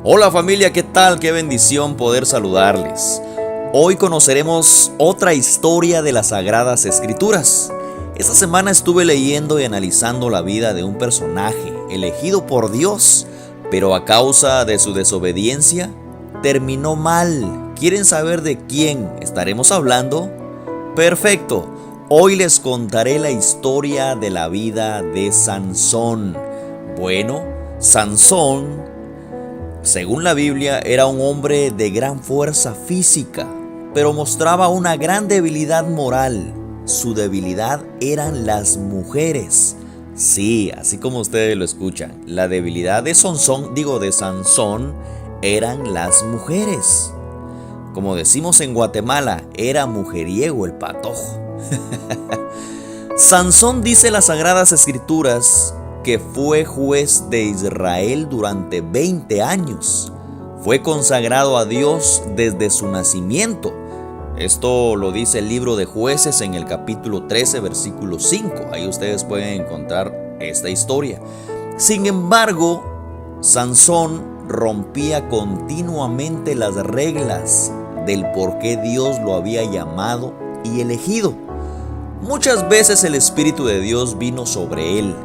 Hola familia, ¿qué tal? Qué bendición poder saludarles. Hoy conoceremos otra historia de las Sagradas Escrituras. Esta semana estuve leyendo y analizando la vida de un personaje elegido por Dios, pero a causa de su desobediencia terminó mal. ¿Quieren saber de quién estaremos hablando? Perfecto. Hoy les contaré la historia de la vida de Sansón. Bueno, Sansón, según la Biblia, era un hombre de gran fuerza física, pero mostraba una gran debilidad moral. Su debilidad eran las mujeres. Sí, así como ustedes lo escuchan, la debilidad de Sansón eran las mujeres. Como decimos en Guatemala, era mujeriego el patojo. Sansón, dice las Sagradas Escrituras, que fue juez de Israel durante 20 años. Fue consagrado a Dios desde su nacimiento. Esto lo dice el libro de Jueces en el capítulo 13, versículo 5. Ahí ustedes pueden encontrar esta historia. Sin embargo, Sansón rompía continuamente las reglas del por qué Dios lo había llamado y elegido. Muchas veces el Espíritu de Dios vino sobre él,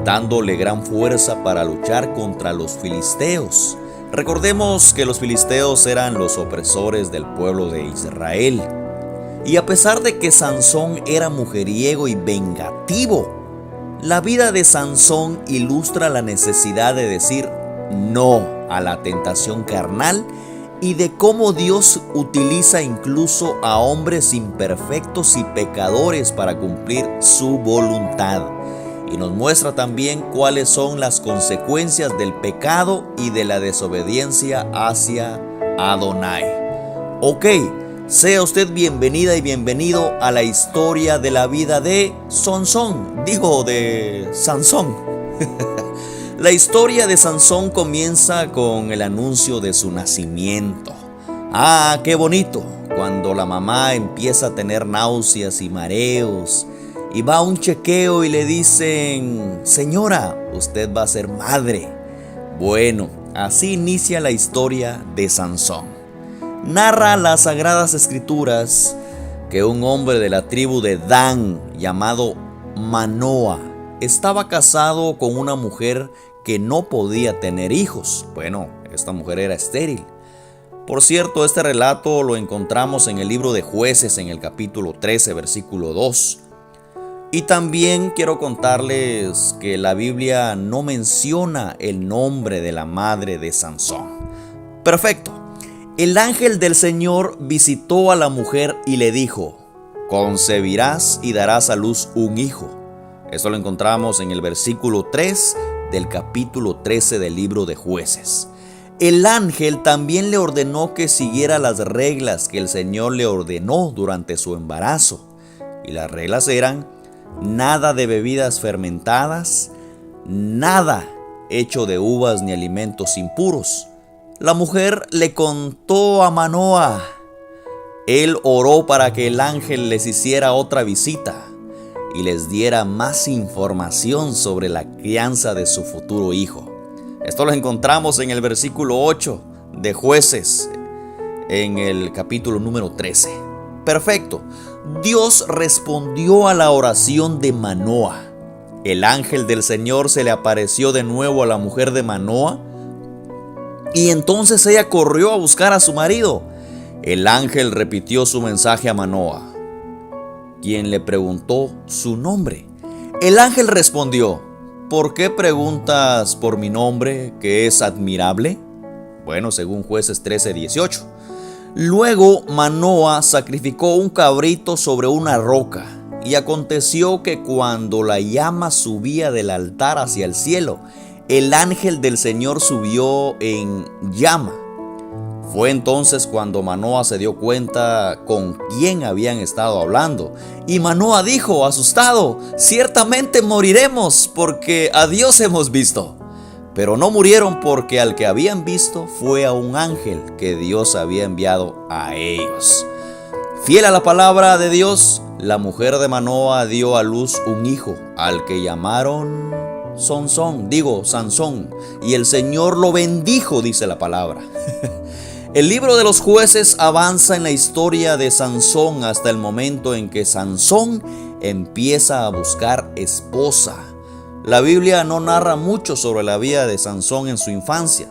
dándole gran fuerza para luchar contra los filisteos. Recordemos que los filisteos eran los opresores del pueblo de Israel. Y a pesar de que Sansón era mujeriego y vengativo, la vida de Sansón ilustra la necesidad de decir no a la tentación carnal y de cómo Dios utiliza incluso a hombres imperfectos y pecadores para cumplir su voluntad. Y nos muestra también cuáles son las consecuencias del pecado y de la desobediencia hacia Adonai. Ok, sea usted bienvenida y bienvenido a la historia de la vida de Sansón. La historia de Sansón comienza con el anuncio de su nacimiento. ¡Ah, qué bonito! Cuando la mamá empieza a tener náuseas y mareos y va a un chequeo y le dicen: señora, usted va a ser madre. Bueno, así inicia la historia de Sansón. Narra las Sagradas Escrituras que un hombre de la tribu de Dan llamado Manoa estaba casado con una mujer que no podía tener hijos. Bueno, esta mujer era estéril. Por cierto, este relato lo encontramos en el libro de Jueces en el capítulo 13, versículo 2. Y también quiero contarles que la Biblia no menciona el nombre de la madre de Sansón. Perfecto. El ángel del Señor visitó a la mujer y le dijo: concebirás y darás a luz un hijo. Esto lo encontramos en el versículo 3 del capítulo 13 del libro de Jueces. El ángel también le ordenó que siguiera las reglas que el Señor le ordenó durante su embarazo. Y las reglas eran: nada de bebidas fermentadas, nada hecho de uvas ni alimentos impuros. La mujer le contó a Manoa. Él oró para que el ángel les hiciera otra visita y les diera más información sobre la crianza de su futuro hijo. Esto lo encontramos en el versículo 8 de Jueces, en el capítulo número 13. Perfecto. Dios respondió a la oración de Manoa. El ángel del Señor se le apareció de nuevo a la mujer de Manoa y entonces ella corrió a buscar a su marido. El ángel repitió su mensaje a Manoa, quien le preguntó su nombre. El ángel respondió: ¿por qué preguntas por mi nombre, que es admirable? Bueno, según Jueces 13:18. Luego Manoa sacrificó un cabrito sobre una roca, y aconteció que cuando la llama subía del altar hacia el cielo, el ángel del Señor subió en llama. Fue entonces cuando Manoa se dio cuenta con quién habían estado hablando. Y Manoa dijo, asustado: ciertamente moriremos, porque a Dios hemos visto. Pero no murieron, porque al que habían visto fue a un ángel que Dios había enviado a ellos. Fiel a la palabra de Dios, la mujer de Manoa dio a luz un hijo, al que llamaron Sansón, y el Señor lo bendijo, dice la palabra. El libro de los Jueces avanza en la historia de Sansón hasta el momento en que Sansón empieza a buscar esposa. La Biblia no narra mucho sobre la vida de Sansón en su infancia,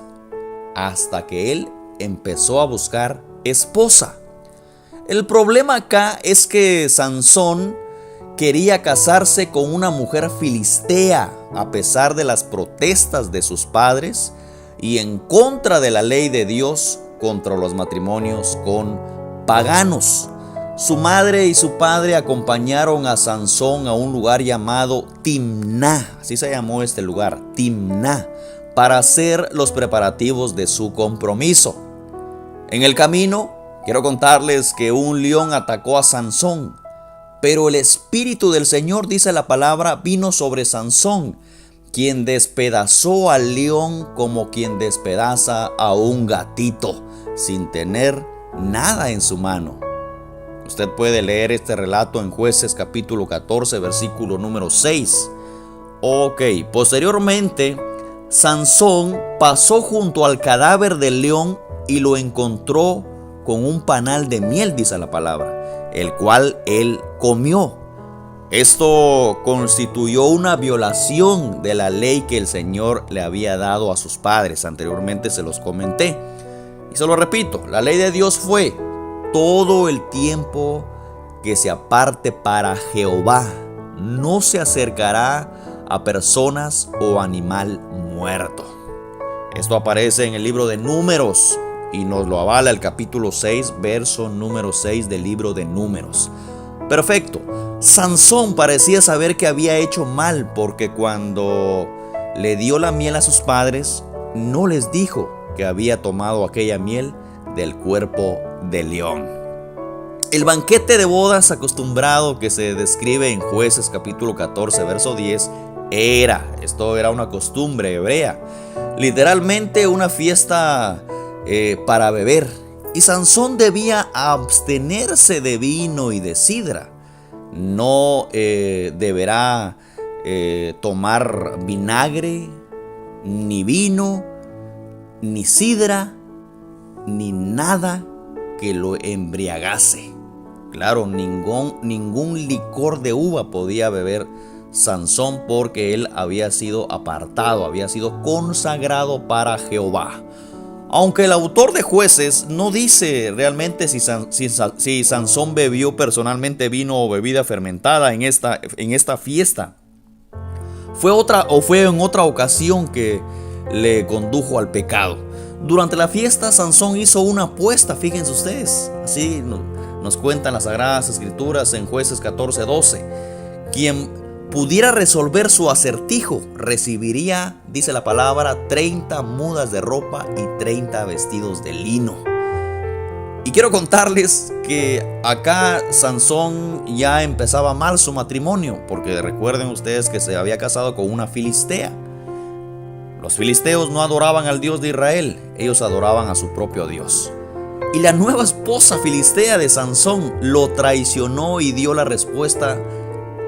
hasta que él empezó a buscar esposa. El problema acá es que Sansón quería casarse con una mujer filistea, a pesar de las protestas de sus padres y en contra de la ley de Dios contra los matrimonios con paganos. Su madre y su padre acompañaron a Sansón a un lugar llamado Timná, así se llamó este lugar, Timná, para hacer los preparativos de su compromiso. En el camino, quiero contarles que un león atacó a Sansón, pero el Espíritu del Señor, dice la palabra, vino sobre Sansón, quien despedazó al león como quien despedaza a un gatito, sin tener nada en su mano. Usted puede leer este relato en Jueces capítulo 14, versículo número 6. Posteriormente, Sansón pasó junto al cadáver del león y lo encontró con un panal de miel, dice la palabra, el cual él comió. Esto constituyó una violación de la ley que el Señor le había dado a sus padres. Anteriormente se los comenté. Y se lo repito, la ley de Dios fue: todo el tiempo que se aparte para Jehová, no se acercará a personas o animal muerto. Esto aparece en el libro de Números y nos lo avala el capítulo 6, verso número 6 del libro de Números. Perfecto. Sansón parecía saber que había hecho mal, porque cuando le dio la miel a sus padres, no les dijo que había tomado aquella miel del cuerpo del león. El banquete de bodas acostumbrado que se describe en Jueces capítulo 14, verso 10, esto era una costumbre hebrea, literalmente una fiesta para beber. Y Sansón debía abstenerse de vino y de sidra. No deberá tomar vinagre, ni vino, ni sidra, ni nada que lo embriagase. Claro, ningún licor de uva podía beber Sansón, porque él había sido apartado, había sido consagrado para Jehová. Aunque el autor de Jueces no dice realmente si Sansón bebió personalmente vino o bebida fermentada en esta fiesta, fue en otra ocasión que le condujo al pecado. Durante la fiesta, Sansón hizo una apuesta, fíjense ustedes, así nos cuentan las Sagradas Escrituras en Jueces 14:12. Quien pudiera resolver su acertijo recibiría, dice la palabra, 30 mudas de ropa y 30 vestidos de lino. Y quiero contarles que acá Sansón ya empezaba mal su matrimonio, porque recuerden ustedes que se había casado con una filistea. Los filisteos no adoraban al Dios de Israel, ellos adoraban a su propio Dios. Y la nueva esposa filistea de Sansón lo traicionó y dio la respuesta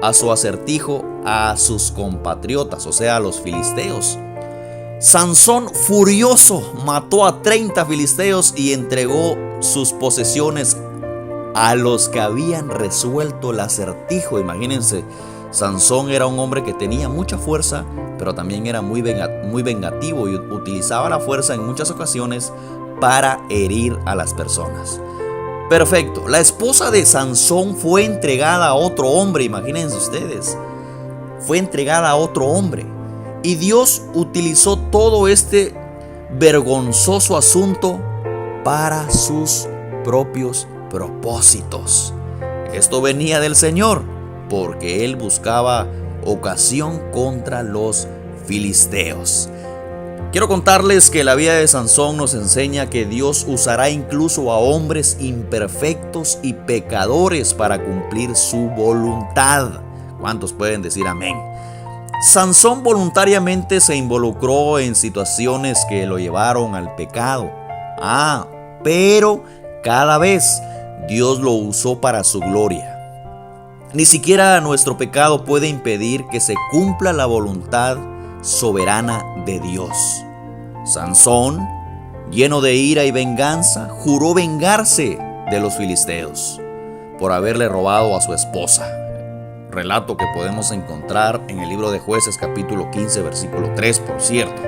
a su acertijo a sus compatriotas, o sea, a los filisteos. Sansón, furioso, mató a 30 filisteos y entregó sus posesiones a los que habían resuelto el acertijo. Imagínense, Sansón era un hombre que tenía mucha fuerza, pero también era muy vengativo y utilizaba la fuerza en muchas ocasiones para herir a las personas. Perfecto, la esposa de Sansón fue entregada a otro hombre, imagínense ustedes, fue entregada a otro hombre. Y Dios utilizó todo este vergonzoso asunto para sus propios propósitos. Esto venía del Señor, porque él buscaba ocasión contra los filisteos. Quiero contarles que la vida de Sansón nos enseña que Dios usará incluso a hombres imperfectos y pecadores para cumplir su voluntad. ¿Cuántos pueden decir amén? Sansón voluntariamente se involucró en situaciones que lo llevaron al pecado. Pero cada vez Dios lo usó para su gloria. Ni siquiera nuestro pecado puede impedir que se cumpla la voluntad soberana de Dios. Sansón, lleno de ira y venganza, juró vengarse de los filisteos por haberle robado a su esposa. Relato que podemos encontrar en el libro de Jueces capítulo 15 versículo 3, por cierto.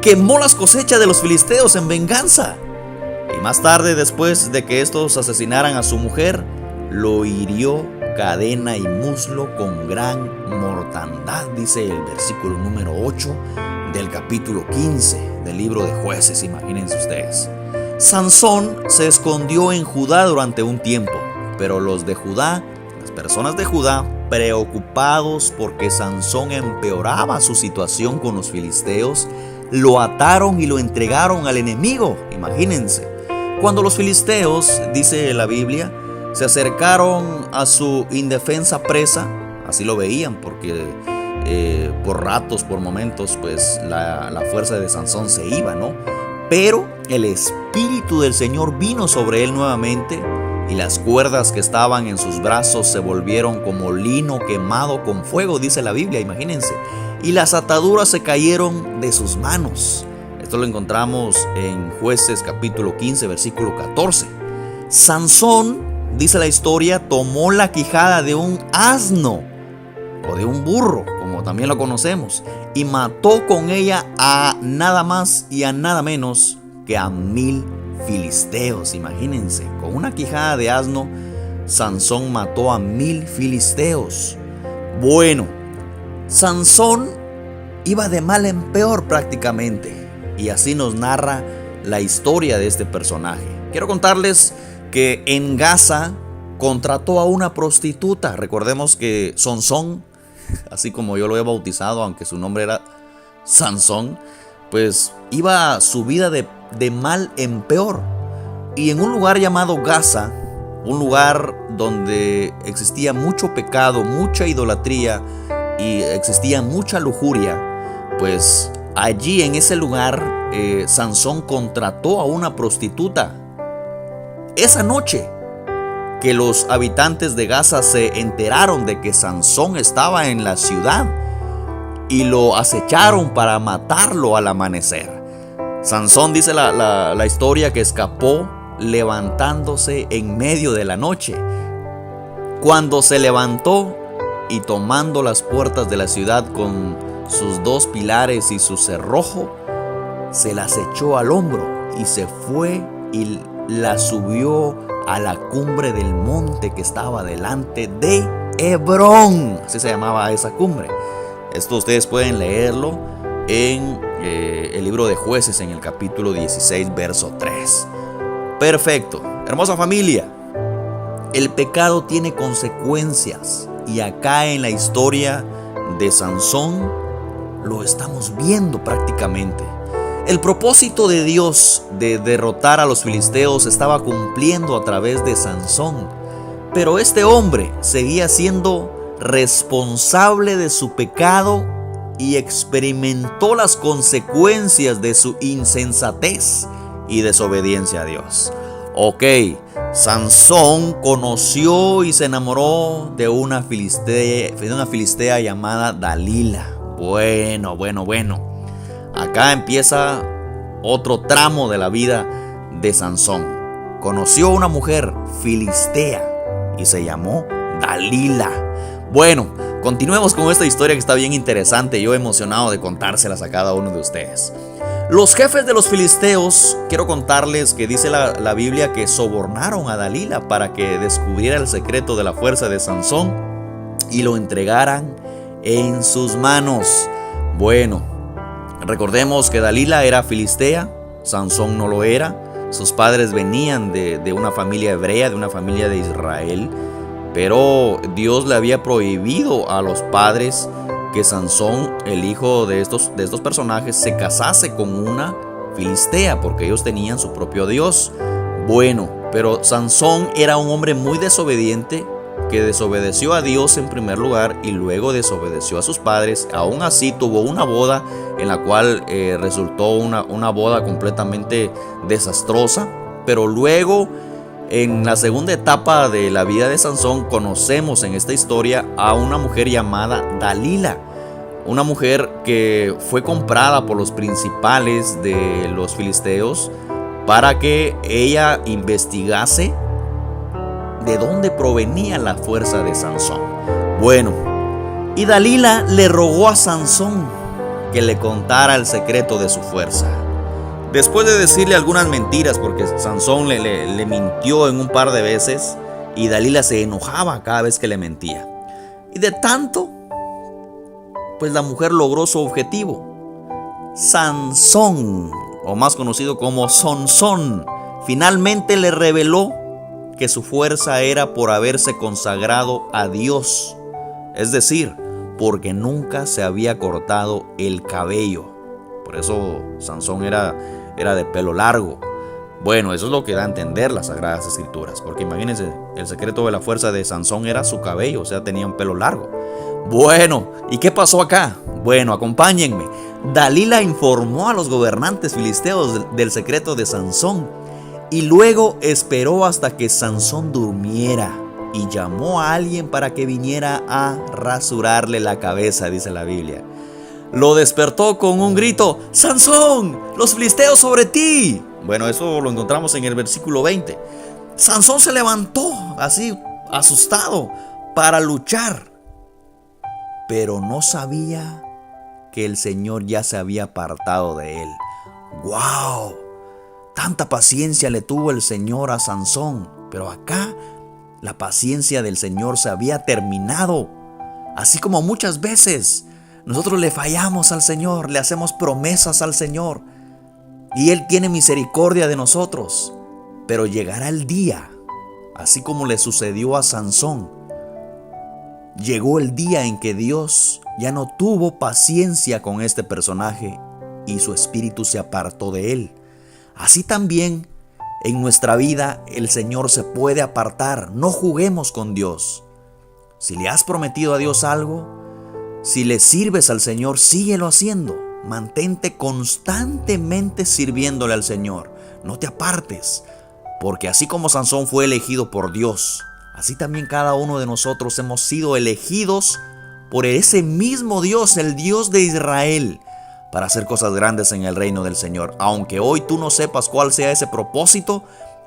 Quemó las cosechas de los filisteos en venganza. Y más tarde, después de que estos asesinaran a su mujer, lo hirió cadena y muslo con gran mortandad, dice el versículo número 8 del capítulo 15 del libro de Jueces, imagínense ustedes. Sansón se escondió en Judá durante un tiempo, pero los de Judá, las personas de Judá, preocupados porque Sansón empeoraba su situación con los filisteos, lo ataron y lo entregaron al enemigo, imagínense. Cuando los filisteos, dice la Biblia, se acercaron a su indefensa presa, así lo veían porque por ratos, por momentos, pues la fuerza de Sansón se iba, ¿no? Pero el Espíritu del Señor vino sobre él nuevamente y las cuerdas que estaban en sus brazos se volvieron como lino quemado con fuego, dice la Biblia, imagínense. Y las ataduras se cayeron de sus manos. Esto lo encontramos en Jueces capítulo 15, versículo 14. Sansón, dice la historia, tomó la quijada de un asno o de un burro, como también lo conocemos, y mató con ella a nada más y a nada menos que a 1000 filisteos. Imagínense, con una quijada de asno, Sansón mató a 1000 filisteos. Bueno, Sansón iba de mal en peor prácticamente, y así nos narra la historia de este personaje. Quiero contarles que en Gaza contrató a una prostituta. Recordemos que Sansón, así como yo lo he bautizado, aunque su nombre era Sansón, pues iba su vida de mal en peor. Y en un lugar llamado Gaza, un lugar donde existía mucho pecado, mucha idolatría y existía mucha lujuria, pues allí en ese lugar Sansón contrató a una prostituta. Esa noche que los habitantes de Gaza se enteraron de que Sansón estaba en la ciudad y lo acecharon para matarlo al amanecer. Sansón, dice la historia, que escapó levantándose en medio de la noche. Cuando se levantó y tomando las puertas de la ciudad con sus 2 pilares y su cerrojo, se las echó al hombro y se fue y la subió a la cumbre del monte que estaba delante de Hebrón. Así se llamaba esa cumbre. Esto ustedes pueden leerlo en el libro de Jueces, en el capítulo 16, verso 3. Perfecto. Hermosa familia, el pecado tiene consecuencias, y acá en la historia de Sansón lo estamos viendo prácticamente. El propósito de Dios de derrotar a los filisteos estaba cumpliendo a través de Sansón, pero este hombre seguía siendo responsable de su pecado y experimentó las consecuencias de su insensatez y desobediencia a Dios. Ok, Sansón conoció y se enamoró de una filistea llamada Dalila. Bueno. Acá empieza otro tramo de la vida de Sansón. Conoció a una mujer filistea y se llamó Dalila. Bueno, continuemos con esta historia que está bien interesante. Yo emocionado de contárselas a cada uno de ustedes. Los jefes de los filisteos, quiero contarles que dice la Biblia que sobornaron a Dalila para que descubriera el secreto de la fuerza de Sansón y lo entregaran en sus manos. Bueno, recordemos que Dalila era filistea, Sansón no lo era. Sus padres venían de una familia hebrea, de una familia de Israel, pero Dios le había prohibido a los padres que Sansón, el hijo de estos personajes, se casase con una filistea, porque ellos tenían su propio Dios. Bueno, pero Sansón era un hombre muy desobediente, que desobedeció a Dios en primer lugar y luego desobedeció a sus padres. Aún así tuvo una boda en la cual resultó una boda completamente desastrosa. Pero luego, en la segunda etapa de la vida de Sansón, conocemos en esta historia a una mujer llamada Dalila. una mujer que fue comprada por los principales de los filisteos para que ella investigase de dónde provenía la fuerza de Sansón. Bueno, y Dalila le rogó a Sansón que le contara el secreto de su fuerza. Después de decirle algunas mentiras, porque Sansón le mintió en un par de veces, y Dalila se enojaba cada vez que le mentía. Y de tanto, pues la mujer logró su objetivo. Sansón, o más conocido como Sansón, finalmente le reveló que su fuerza era por haberse consagrado a Dios. Es decir, porque nunca se había cortado el cabello. Por eso Sansón era de pelo largo. Bueno, eso es lo que da a entender las Sagradas Escrituras. Porque imagínense, el secreto de la fuerza de Sansón era su cabello, o sea, tenía un pelo largo. Bueno, ¿y qué pasó acá? Bueno, acompáñenme. Dalila informó a los gobernantes filisteos del secreto de Sansón y luego esperó hasta que Sansón durmiera y llamó a alguien para que viniera a rasurarle la cabeza, dice la Biblia. Lo despertó con un grito: ¡Sansón! ¡Los filisteos sobre ti! Bueno, eso lo encontramos en el versículo 20. Sansón se levantó así, asustado, para luchar, pero no sabía que el Señor ya se había apartado de él. ¡Wow! Tanta paciencia le tuvo el Señor a Sansón, pero acá la paciencia del Señor se había terminado. Así como muchas veces nosotros le fallamos al Señor, le hacemos promesas al Señor y Él tiene misericordia de nosotros. Pero llegará el día, así como le sucedió a Sansón. Llegó el día en que Dios ya no tuvo paciencia con este personaje y su espíritu se apartó de él. Así también en nuestra vida el Señor se puede apartar. No juguemos con Dios. Si le has prometido a Dios algo, si le sirves al Señor, síguelo haciendo. Mantente constantemente sirviéndole al Señor. No te apartes, porque así como Sansón fue elegido por Dios, así también cada uno de nosotros hemos sido elegidos por ese mismo Dios, el Dios de Israel, para hacer cosas grandes en el reino del Señor. Aunque hoy tú no sepas cuál sea ese propósito,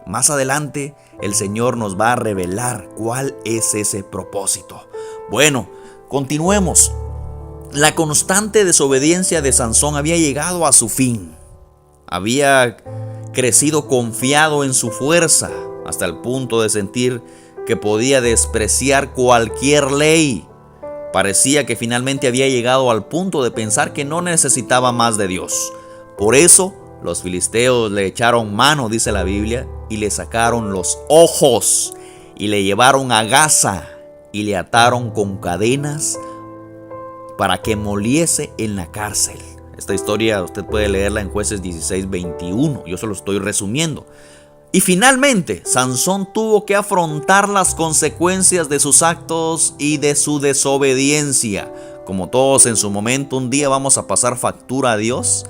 más adelante el Señor nos va a revelar cuál es ese propósito. Bueno, continuemos. La constante desobediencia de Sansón había llegado a su fin. Había crecido confiado en su fuerza hasta el punto de sentir que podía despreciar cualquier ley. Parecía que finalmente había llegado al punto de pensar que no necesitaba más de Dios. Por eso los filisteos le echaron mano, dice la Biblia, y le sacaron los ojos y le llevaron a Gaza y le ataron con cadenas para que moliese en la cárcel. Esta historia usted puede leerla en Jueces 16:21. Yo se lo estoy resumiendo. Y finalmente, Sansón tuvo que afrontar las consecuencias de sus actos y de su desobediencia. Como todos en su momento, un día vamos a pasar factura a Dios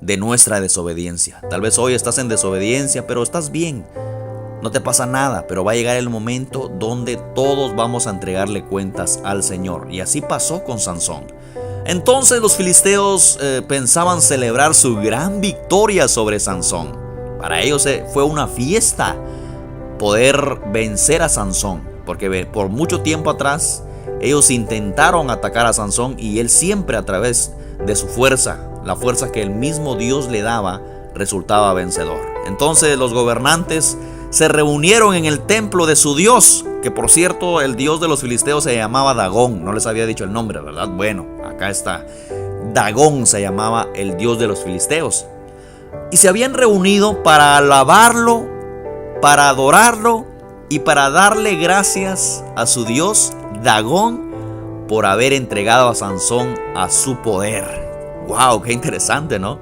de nuestra desobediencia. Tal vez hoy estás en desobediencia, pero estás bien. No te pasa nada, pero va a llegar el momento donde todos vamos a entregarle cuentas al Señor. Y así pasó con Sansón. Entonces los filisteos pensaban celebrar su gran victoria sobre Sansón. Para ellos fue una fiesta poder vencer a Sansón, porque por mucho tiempo atrás ellos intentaron atacar a Sansón y él siempre a través de su fuerza, la fuerza que el mismo Dios le daba, resultaba vencedor. Entonces los gobernantes se reunieron en el templo de su Dios, que por cierto el Dios de los filisteos se llamaba Dagón. No les había dicho el nombre, ¿verdad? Bueno, acá está. Dagón se llamaba el Dios de los filisteos. Y se habían reunido para alabarlo, para adorarlo y para darle gracias a su Dios Dagón por haber entregado a Sansón a su poder. ¡Wow! ¡Qué interesante!, ¿no?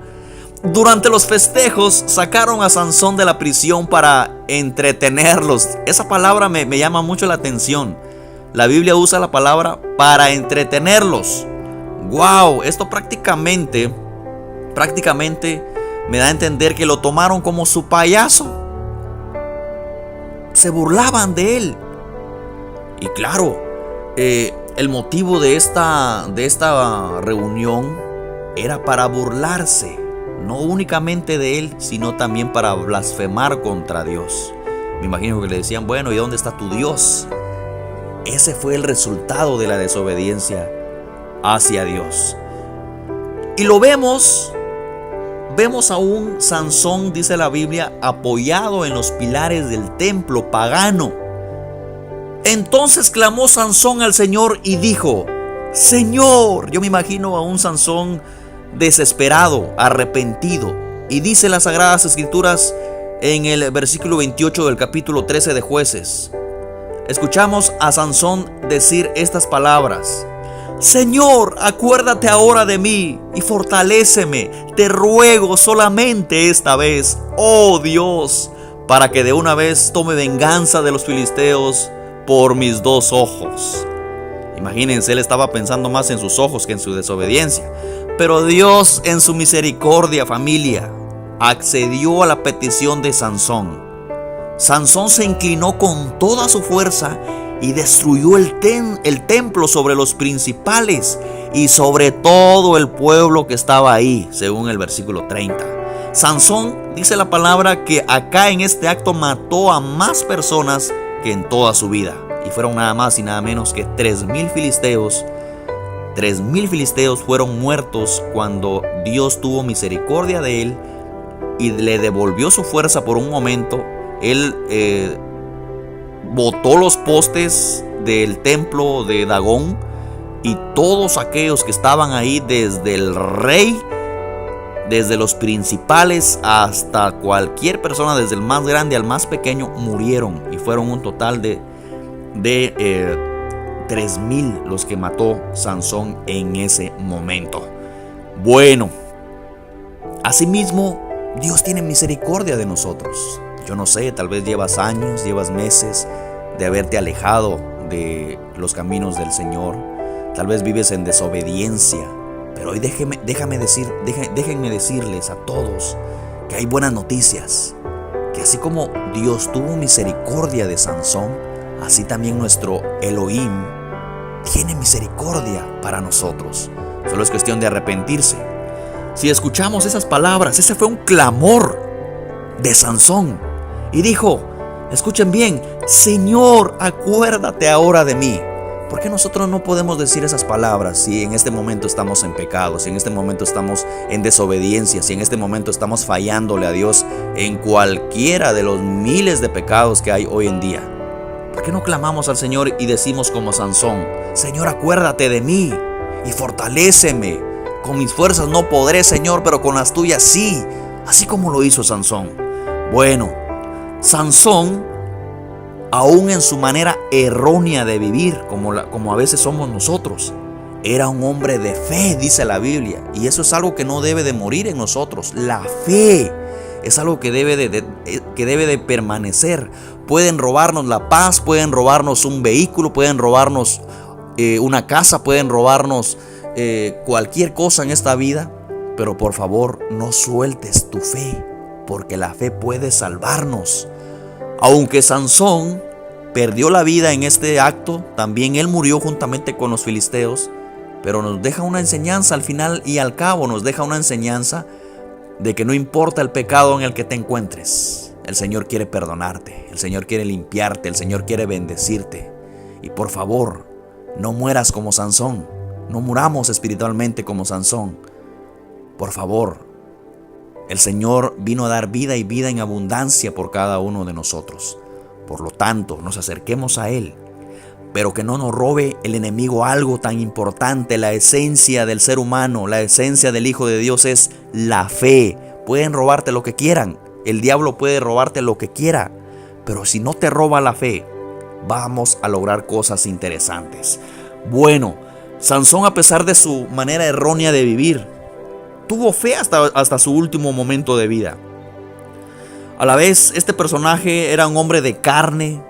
Durante los festejos sacaron a Sansón de la prisión para entretenerlos. Esa palabra me llama mucho la atención. La Biblia usa la palabra para entretenerlos. ¡Wow! Esto prácticamente me da a entender que lo tomaron como su payaso. Se burlaban de él. Y claro, el El motivo de esta reunión era para burlarse, no únicamente de él, sino también para blasfemar contra Dios. Me imagino que le decían, bueno, ¿y dónde está tu Dios? Ese fue el resultado de la desobediencia hacia Dios. Y lo vemos a un Sansón, dice la Biblia, apoyado en los pilares del templo pagano. Entonces clamó Sansón al Señor y dijo, Señor, yo me imagino a un Sansón desesperado, arrepentido. Y dice las Sagradas Escrituras en el versículo 28 del capítulo 13 de Jueces. Escuchamos a Sansón decir estas palabras: Señor, acuérdate ahora de mí y fortaléceme, te ruego solamente esta vez, oh Dios, para que de una vez tome venganza de los filisteos por mis 2 ojos. Imagínense, él estaba pensando más en sus ojos que en su desobediencia. Pero Dios, en su misericordia, familia, accedió a la petición de Sansón. Sansón se inclinó con toda su fuerza y destruyó el templo sobre los principales y sobre todo el pueblo que estaba ahí, según el versículo 30. Sansón, dice la palabra, que acá en este acto mató a más personas que en toda su vida. Y fueron nada más y nada menos que 3,000 filisteos. 3,000 filisteos fueron muertos cuando Dios tuvo misericordia de él y le devolvió su fuerza por un momento. Él botó los postes del templo de Dagón y todos aquellos que estaban ahí, desde el rey, desde los principales hasta cualquier persona, desde el más grande al más pequeño, murieron. Y fueron un total de 3,000 los que mató Sansón en ese momento. Bueno, asimismo, Dios tiene misericordia de nosotros. Yo no sé, tal vez llevas años, llevas meses de haberte alejado de los caminos del Señor. Tal vez vives en desobediencia. Pero hoy déjenme decirles a todos que hay buenas noticias. Que así como Dios tuvo misericordia de Sansón, así también nuestro Elohim tiene misericordia para nosotros. Solo es cuestión de arrepentirse. Si escuchamos esas palabras, ese fue un clamor de Sansón. Y dijo, escuchen bien, Señor, acuérdate ahora de mí. ¿Por qué nosotros no podemos decir esas palabras si en este momento estamos en pecado, si en este momento estamos en desobediencia, si en este momento estamos fallándole a Dios en cualquiera de los miles de pecados que hay hoy en día? ¿Por qué no clamamos al Señor y decimos como Sansón, Señor, acuérdate de mí y fortaléceme? Con mis fuerzas no podré, Señor, pero con las tuyas sí, así como lo hizo Sansón. Bueno, Sansón, aún en su manera errónea de vivir, como a veces somos nosotros, era un hombre de fe, dice la Biblia. Y eso es algo que no debe de morir en nosotros. La fe es algo que debe de permanecer. Pueden robarnos la paz, pueden robarnos un vehículo, pueden robarnos una casa, pueden robarnos cualquier cosa en esta vida. Pero por favor, no sueltes tu fe, porque la fe puede salvarnos. Aunque Sansón perdió la vida en este acto, también él murió juntamente con los filisteos. Pero nos deja una enseñanza al final y al cabo, nos deja una enseñanza de que no importa el pecado en el que te encuentres, el Señor quiere perdonarte, el Señor quiere limpiarte, el Señor quiere bendecirte. Y por favor, no mueras como Sansón, no muramos espiritualmente como Sansón. Por favor, el Señor vino a dar vida y vida en abundancia por cada uno de nosotros. Por lo tanto, nos acerquemos a Él, pero que no nos robe el enemigo algo tan importante. La esencia del ser humano, la esencia del Hijo de Dios es la fe. Pueden robarte lo que quieran, el diablo puede robarte lo que quiera, pero si no te roba la fe, vamos a lograr cosas interesantes. Bueno, Sansón, a pesar de su manera errónea de vivir, tuvo fe hasta su último momento de vida. A la vez, este personaje era un hombre de carne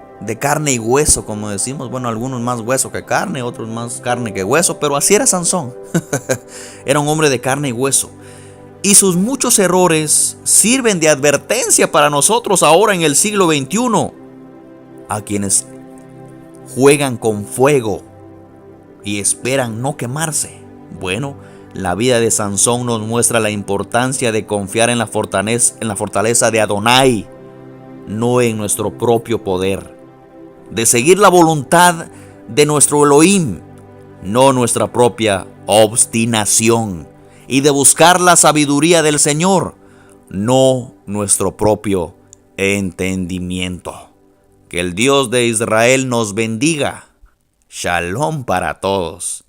y hueso, como decimos. Bueno, algunos más hueso que carne, otros más carne que hueso, pero así era Sansón. Era un hombre de carne y hueso. Y sus muchos errores sirven de advertencia para nosotros ahora en el siglo XXI. A quienes juegan con fuego y esperan no quemarse. Bueno, la vida de Sansón nos muestra la importancia de confiar en la fortaleza de Adonai, no en nuestro propio poder, de seguir la voluntad de nuestro Elohim, no nuestra propia obstinación, y de buscar la sabiduría del Señor, no nuestro propio entendimiento. Que el Dios de Israel nos bendiga. Shalom para todos.